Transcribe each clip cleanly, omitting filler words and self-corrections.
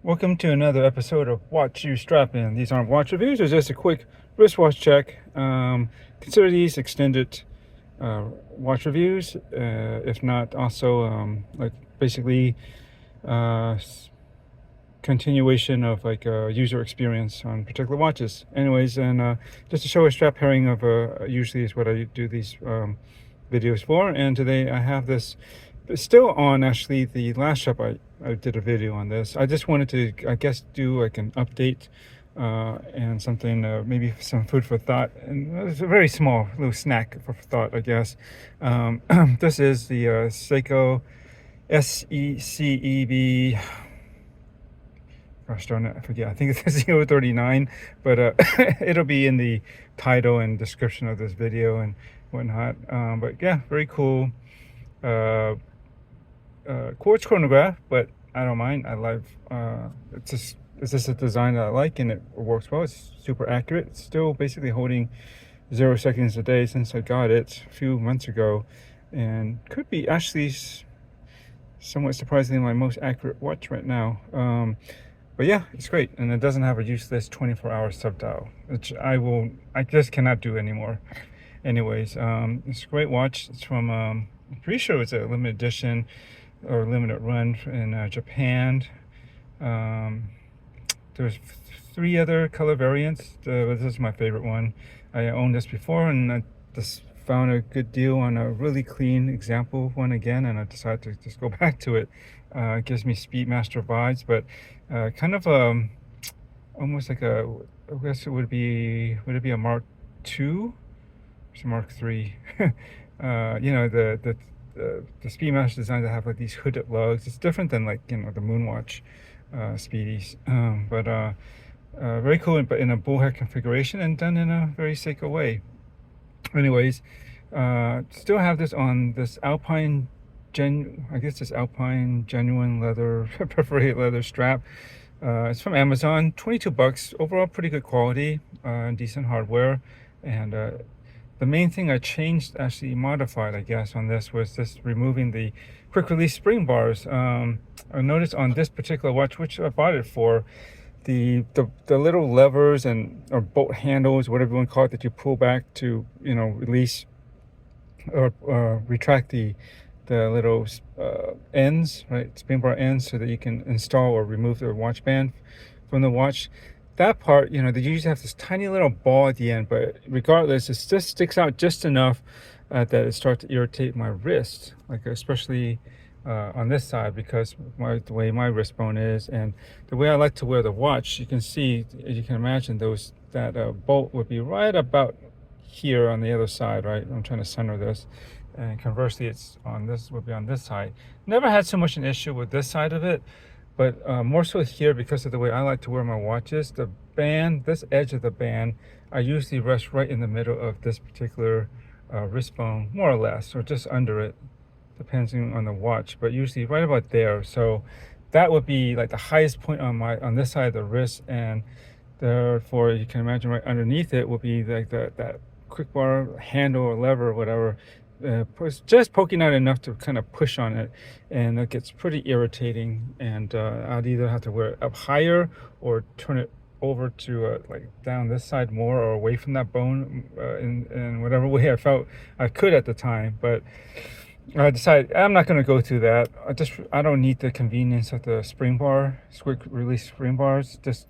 Welcome to another episode of Watch You Strappin. These aren't watch reviews, it's just a quick wristwatch check. Consider these extended watch reviews, if not also like basically continuation of like user experience on particular watches. Anyways, and just to show a strap pairing of usually is what I do these videos for. And today I have this still on actually the last strap I did a video on this. I just wanted to, I guess, do like an update and something, maybe some food for thought. And it's a very small little snack for thought, I guess. This is the Seiko SCEB. Gosh darn it, I forget. I think it's 039, but it'll be in the title and description of this video and whatnot. But yeah, very cool. Quartz chronograph, but I don't mind. I like it's just a design that I like, and it works well. It's super accurate. It's still basically holding 0 seconds a day since I got it a few months ago, and could be actually somewhat surprisingly my most accurate watch right now. But yeah, it's great, and it doesn't have a useless 24-hour subdial, which I just cannot do anymore. Anyways, it's a great watch. It's from I'm pretty sure it's a limited edition or limited run in Japan. There's 3 other color variants. This is my favorite one. I owned this before, and I just found a good deal on a really clean example one again, and I decided to just go back to it. It gives me Speedmaster vibes, but kind of almost like a, I guess it would it be a Mark II? It's a Mark III. You know, the Speedmaster designs that have like these hooded lugs. It's different than, like, you know, the Moonwatch Speedies, but very cool, but in a bullhead configuration and done in a very Seiko way. Anyways, still have this on this Alpine this Alpine genuine leather perforated leather strap. It's from Amazon. 22 bucks. Overall pretty good quality, decent hardware. And the main thing I changed, actually modified, I guess, on this was just removing the quick release spring bars. I noticed on this particular watch, which I bought it for, the little levers or bolt handles, whatever you want to call it, that you pull back to, you know, release or retract the little ends, right, spring bar ends, so that you can install or remove the watch band from the watch. That part, you know, they usually have this tiny little ball at the end, but regardless, it just sticks out just enough that it starts to irritate my wrist, like especially on this side, because the way my wrist bone is and the way I like to wear the watch. You can see, as you can imagine, that bolt would be right about here on the other side, right? I'm trying to center this, and conversely it's on this, would be on this side. Never had so much an issue with this side of it, but more so here, because of the way I like to wear my watches. The band, this edge of the band, I usually rest right in the middle of this particular wrist bone, more or less, or just under it, depending on the watch, but usually right about there. So that would be like the highest point on this side of the wrist, and therefore you can imagine right underneath it would be like that quick bar handle or lever or whatever, just poking out enough to kind of push on it, and it gets pretty irritating. And I'd either have to wear it up higher or turn it over to like down this side more, or away from that bone, in whatever way I felt I could at the time. But I decided I'm not going to go through that. I don't need the convenience of the spring bar, quick release spring bars. Just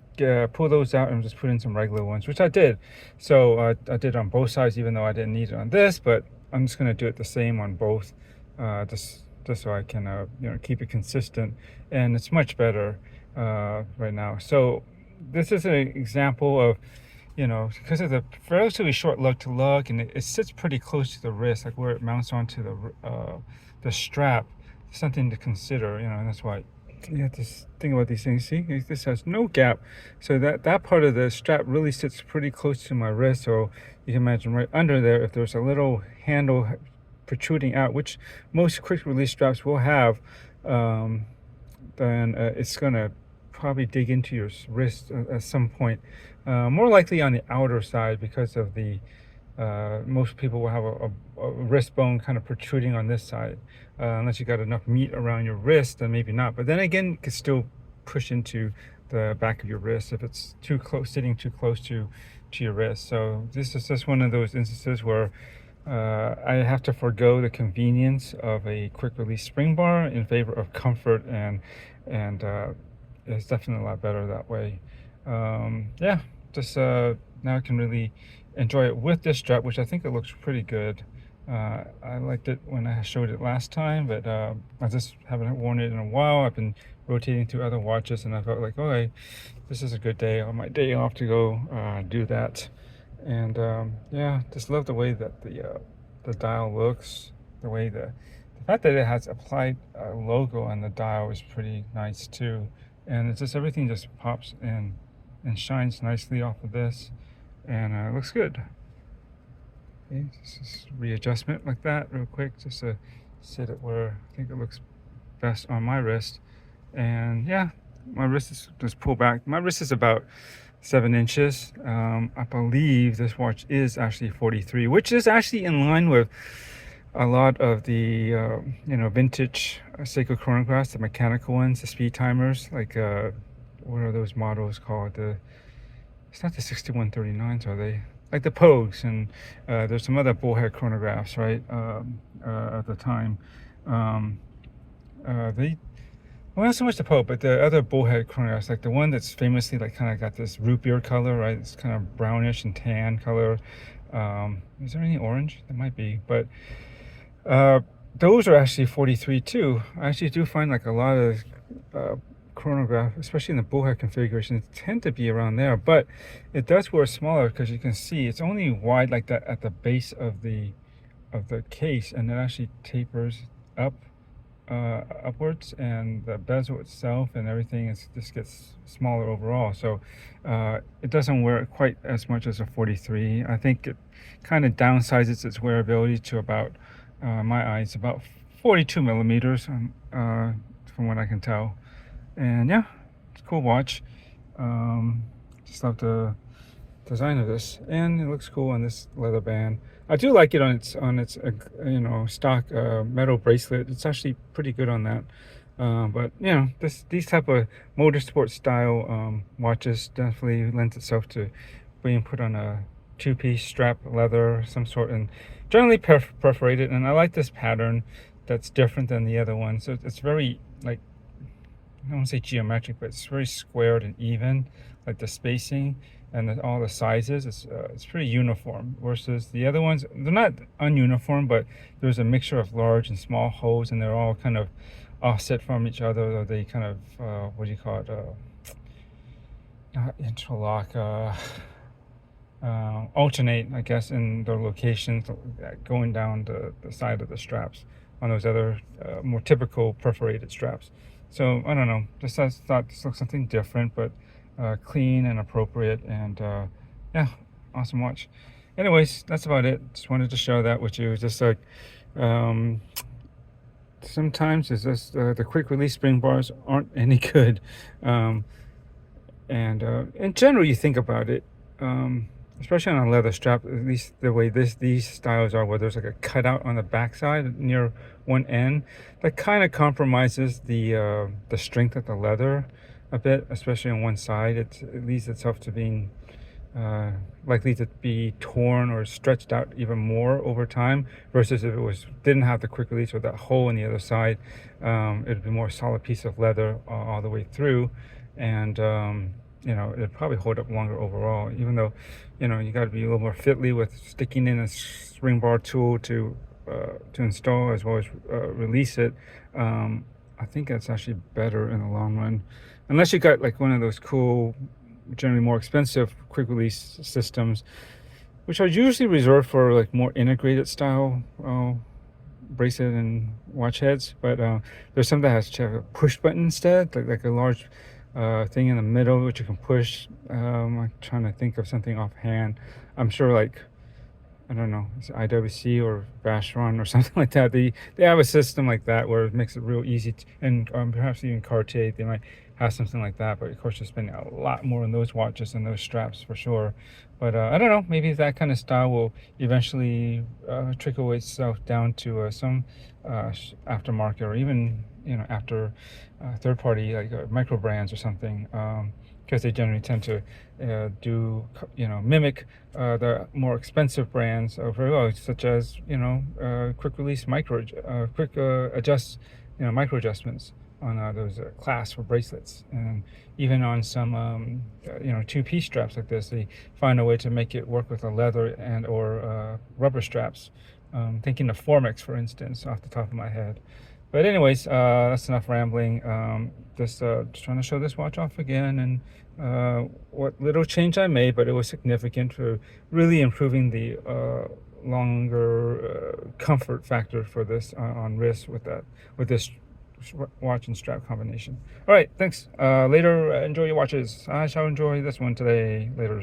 pull those out and just put in some regular ones, which I did. So I did on both sides, even though I didn't need it on this, but I'm just going to do it the same on both, just so I can you know, keep it consistent, and it's much better right now. So this is an example of, you know, because of the relatively short lug to lug, and it sits pretty close to the wrist, like where it mounts onto the strap. Something to consider, you know, and that's why you have to think about these things. See, this has no gap, so that part of the strap really sits pretty close to my wrist. So you can imagine right under there, if there's a little handle protruding out, which most quick release straps will have, then it's gonna probably dig into your wrist at some point, more likely on the outer side, because of the most people will have a wrist bone kind of protruding on this side, unless you got enough meat around your wrist, then maybe not. But then again, it could still push into the back of your wrist if it's too close, sitting too close to your wrist. So this is just one of those instances where I have to forego the convenience of a quick release spring bar in favor of comfort, and it's definitely a lot better that way. Yeah, just now I can really enjoy it with this strap, which I think it looks pretty good. I liked it when I showed it last time, but I just haven't worn it in a while. I've been rotating through other watches, and I felt like, oh, this is a good day on my day off to go do that. And yeah, just love the way that the dial looks. The fact that it has applied a logo on the dial is pretty nice too. And it's just, everything just pops in and shines nicely off of this, and it looks good. Okay, just readjustment like that real quick, just to sit it where I think it looks best on my wrist. And yeah, my wrist is just pulled back. My wrist is about 7 inches. I believe this watch is actually 43, which is actually in line with a lot of the vintage Seiko chronographs, the mechanical ones, the speed timers. Like what are those models called? It's not the 6139s, are they? Like the Pogues, and there's some other bullhead chronographs, right? At the time, they, well, not so much the Pope, but the other bullhead chronographs, like the one that's famously like kind of got this root beer color, right? It's kind of brownish and tan color. Is there any orange? There might be, but those are actually 43 too. I actually do find like a lot of chronograph, especially in the bullhead configuration, tend to be around there, but it does wear smaller, because you can see it's only wide like that at the base of the case, and it actually tapers up upwards, and the bezel itself and everything just gets smaller overall. So it doesn't wear quite as much as a 43. I think it kind of downsizes its wearability to about my eyes about 42 millimeters from what I can tell. And yeah, it's a cool watch. Just love the design of this, and it looks cool on this leather band. I do like it on its stock metal bracelet. It's actually pretty good on that. But these type of motorsport style watches definitely lends itself to being put on a two-piece strap leather of some sort, and generally perforated. And I like this pattern that's different than the other one. So it's very, like, I don't want to say geometric, but it's very squared and even, like the spacing and all the sizes. It's pretty uniform, versus the other ones, they're not ununiform, but there's a mixture of large and small holes, and they're all kind of offset from each other, or they kind of what do you call it, not interlock, alternate, I guess, in their locations, going down the side of the straps on those other more typical perforated straps. So I don't know, just thought this looks something different, but clean and appropriate, and yeah, awesome watch. Anyways, that's about it. Just wanted to share that with you. Just like sometimes it's just the quick release spring bars aren't any good, and in general, you think about it, especially on a leather strap, at least the way these styles are, where there's like a cutout on the backside near one end, that kind of compromises the strength of the leather a bit, especially on one side. It leads itself to being likely to be torn or stretched out even more over time, versus if it didn't have the quick release or that hole in the other side, it'd be more solid piece of leather all the way through, and it'd probably hold up longer overall, even though you got to be a little more fiddly with sticking in a spring bar tool to install as well as release it. I think that's actually better in the long run, unless you got like one of those cool, generally more expensive quick release systems, which are usually reserved for like more integrated style bracelet and watch heads. But there's some that has to have a push button instead, like a large thing in the middle which you can push. I'm trying to think of something offhand. I'm sure, like, I don't know, it's IWC or Vacheron or something like that. They have a system like that where it makes it real easy and perhaps even Cartier, they might have something like that. But of course, you're spending a lot more on those watches and those straps for sure. But I don't know, maybe that kind of style will eventually trickle itself down to some aftermarket or even after third party like micro brands or something, because they generally tend to do mimic the more expensive brands very well, such as quick release quick adjust micro adjustments on those clasps or bracelets, and even on some two-piece straps like this, they find a way to make it work with a leather and or rubber straps. Thinking of Formex, for instance, off the top of my head. But anyways, that's enough rambling. Just trying to show this watch off again, and what little change I made, but it was significant for really improving the longer comfort factor for this on wrist with this watch and strap combination. All right, thanks. Later, enjoy your watches. I shall enjoy this one today. Later.